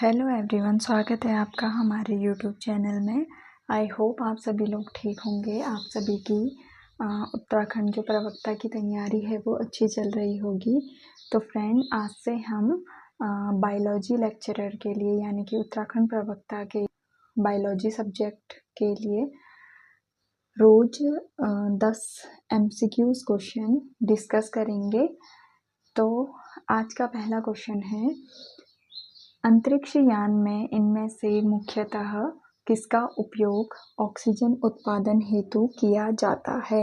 Hello everyone, स्वागत है आपका हमारे यूट्यूब चैनल में। आई होप आप सभी लोग ठीक होंगे। आप सभी की उत्तराखंड जो प्रवक्ता की तैयारी है वो अच्छी चल रही होगी। तो फ्रेंड, आज से हम बायोलॉजी लेक्चरर के लिए यानी कि उत्तराखंड प्रवक्ता के बायोलॉजी सब्जेक्ट के लिए रोज 10 MCQs क्वेश्चन डिस्कस करेंगे। तो आज का पहला क्वेश्चन है, अंतरिक्ष यान में इनमें से मुख्यतः किसका उपयोग ऑक्सीजन उत्पादन हेतु किया जाता है।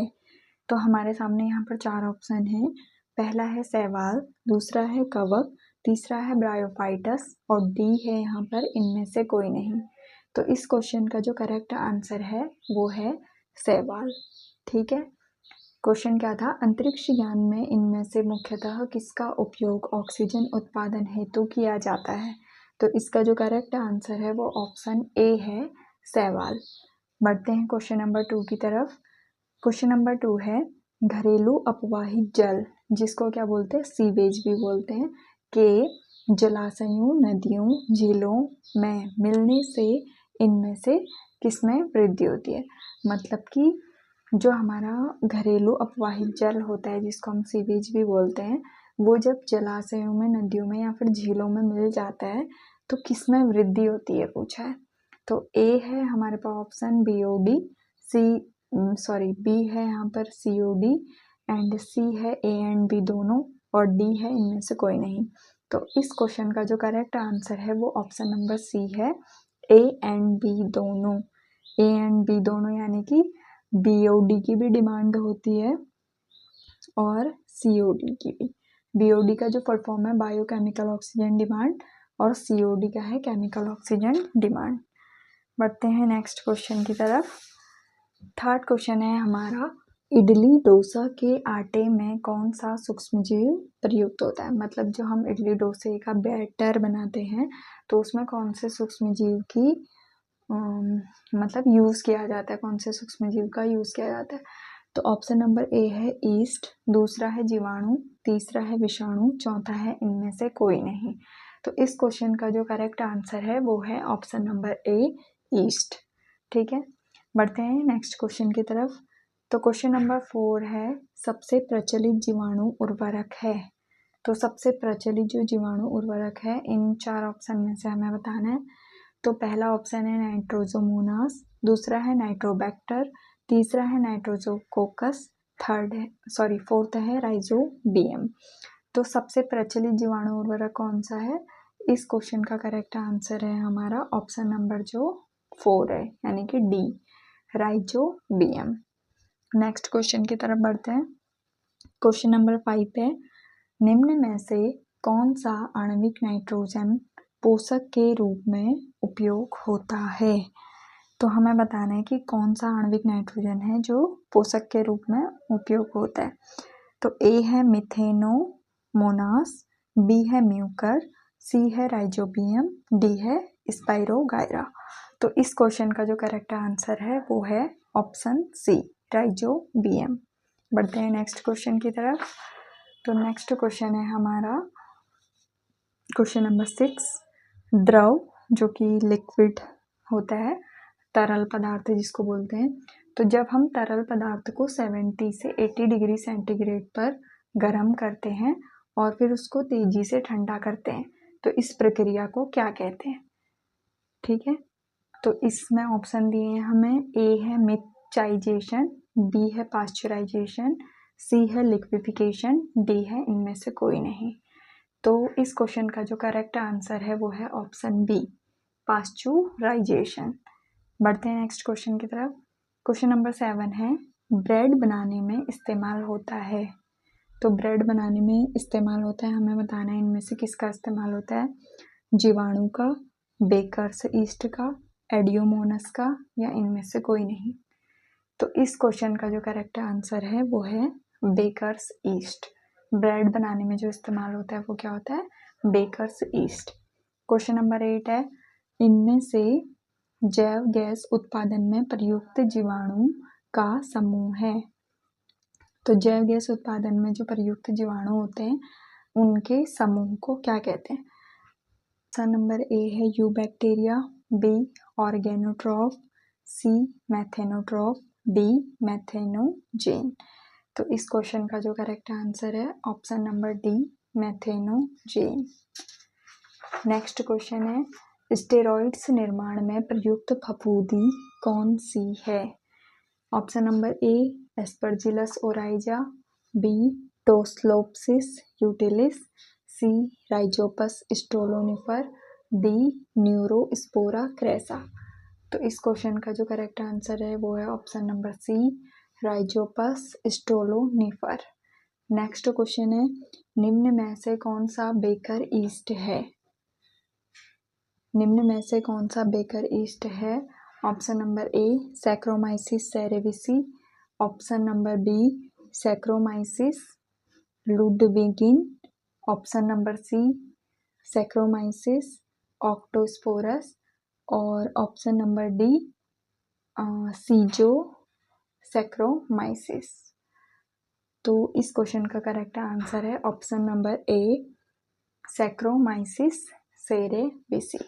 तो हमारे सामने यहाँ पर 4 ऑप्शन हैं। पहला है शैवाल, दूसरा है कवक, तीसरा है ब्रायोफाइटस और डी है यहाँ पर इनमें से कोई नहीं। तो इस क्वेश्चन का जो करेक्ट आंसर है वो है शैवाल। ठीक है। क्वेश्चन क्या था, अंतरिक्ष यान में इनमें से मुख्यतः किसका उपयोग ऑक्सीजन उत्पादन हेतु किया जाता है। तो इसका जो करेक्ट आंसर है वो ऑप्शन ए है, शैवाल। बढ़ते हैं क्वेश्चन नंबर 2 की तरफ। क्वेश्चन नंबर 2 है, घरेलू अपवाहित जल, जिसको क्या बोलते हैं, सीवेज भी बोलते हैं, के जलाशयों, नदियों, झीलों में मिलने से इनमें से किसमें वृद्धि होती है। मतलब कि जो हमारा घरेलू अपवाहित जल होता है, जिसको हम सीवेज भी बोलते हैं, वो जब जलाशयों में, नदियों में या फिर झीलों में मिल जाता है तो किसमें वृद्धि होती है पूछा है। तो ए है हमारे पास ऑप्शन BOD, बी है यहाँ पर COD एंड सी है A एंड B दोनों और डी है इनमें से कोई नहीं। तो इस क्वेश्चन का जो करेक्ट आंसर है वो ऑप्शन नंबर सी है, A एंड B दोनों। A एंड B दोनों यानी कि BOD की भी डिमांड होती है और COD की भी। BOD का जो फुल फॉर्म है बायोकेमिकल ऑक्सीजन डिमांड और COD का है केमिकल ऑक्सीजन डिमांड। बढ़ते हैं नेक्स्ट क्वेश्चन की तरफ। थर्ड क्वेश्चन है हमारा, इडली डोसा के आटे में कौन सा सूक्ष्मजीव प्रयुक्त होता है। मतलब जो हम इडली डोसे का बैटर बनाते हैं तो उसमें कौन से सूक्ष्मजीव की मतलब यूज़ किया जाता है, कौन से सूक्ष्मजीव का यूज़ किया जाता है। तो ऑप्शन नंबर ए है ईस्ट, दूसरा है जीवाणु, तीसरा है विषाणु, चौथा है इनमें से कोई नहीं। तो इस क्वेश्चन का जो करेक्ट आंसर है वो है ऑप्शन नंबर ए, ईस्ट। ठीक है। बढ़ते हैं नेक्स्ट क्वेश्चन की तरफ। तो क्वेश्चन नंबर 4 है, सबसे प्रचलित जीवाणु उर्वरक है। तो सबसे प्रचलित जो जीवाणु उर्वरक है इन 4 ऑप्शन में से हमें बताना है। तो पहला ऑप्शन है नाइट्रोजोमोनास, दूसरा है नाइट्रोबैक्टर, तीसरा है नाइट्रोजोकोकस, फोर्थ है राइजोबियम। तो सबसे प्रचलित जीवाणु उर्वरक कौन सा है, इस क्वेश्चन का करेक्ट आंसर है हमारा ऑप्शन नंबर जो 4 है यानी कि डी, राइजोबियम। नेक्स्ट क्वेश्चन की तरफ बढ़ते हैं। क्वेश्चन नंबर 5 है, निम्न में से कौन सा आणविक नाइट्रोजन पोषक के रूप में उपयोग होता है। तो हमें बताना है कि कौन सा आणविक नाइट्रोजन है जो पोषक के रूप में उपयोग होता है। तो ए है मिथेनोमोनास, बी है म्यूकर, सी है राइजोबियम, डी है स्पाइरोगायरा। तो इस क्वेश्चन का जो करेक्ट आंसर है वो है ऑप्शन सी, राइजोबियम। बढ़ते हैं नेक्स्ट क्वेश्चन की तरफ। तो नेक्स्ट क्वेश्चन है हमारा क्वेश्चन नंबर 6, द्रव जो कि लिक्विड होता है, तरल पदार्थ जिसको बोलते हैं। तो जब हम तरल पदार्थ को 70 से 80 डिग्री सेंटीग्रेड पर गर्म करते हैं और फिर उसको तेजी से ठंडा करते हैं तो इस प्रक्रिया को क्या कहते हैं। ठीक है। तो इसमें ऑप्शन दिए हैं हमें, ए है मिक्सचाइजेशन, बी है पास्चराइजेशन, सी है लिक्विफिकेशन, डी है इनमें से कोई नहीं। तो इस क्वेश्चन का जो करेक्ट आंसर है वो है ऑप्शन बी, पास्चराइजेशन। बढ़ते हैं नेक्स्ट क्वेश्चन की तरफ। क्वेश्चन नंबर 7 है, ब्रेड बनाने में इस्तेमाल होता है। तो ब्रेड बनाने में इस्तेमाल होता है, हमें बताना है इनमें से किसका इस्तेमाल होता है, जीवाणु का, बेकर्स ईस्ट का, एडियोमोनस का या इनमें से कोई नहीं। तो इस क्वेश्चन का जो करेक्ट आंसर है वो है बेकर्स ईस्ट। ब्रेड बनाने में जो इस्तेमाल होता है वो क्या होता है, बेकर्स ईस्ट। क्वेश्चन नंबर 8 है, इनमें से जैव गैस उत्पादन में प्रयुक्त जीवाणु का समूह है। तो जैव गैस उत्पादन में जो प्रयुक्त जीवाणु होते हैं उनके समूह को क्या कहते हैं। ऑप्शन नंबर ए है eubacteria, B organotroph, C methanotroph, D methanogen. तो इस क्वेश्चन का जो करेक्ट आंसर है option number D methanogen. Next question है स्टेरॉइड्स निर्माण में प्रयुक्त फफूंदी कौन सी है? Option number A Aspergillus oryzae, B Torulopsis utilis, C Rhizopus stolonifer, D Neurospora crassa. तो इस क्वेश्चन का जो करेक्ट आंसर है वो है option number C Rhizopus stolonifer. Next question है निम्न में से कौन सा बेकर ईस्ट है? निम्न में से कौन सा बेकर ईस्ट है? Option number A Saccharomyces cerevisiae, option number B Saccharomyces ludwigii, option number C Saccharomyces octosporus और option number D Schizosaccharomyces. तो इस क्वेश्चन का करेक्ट आंसर है option number A Saccharomyces cerevisiae.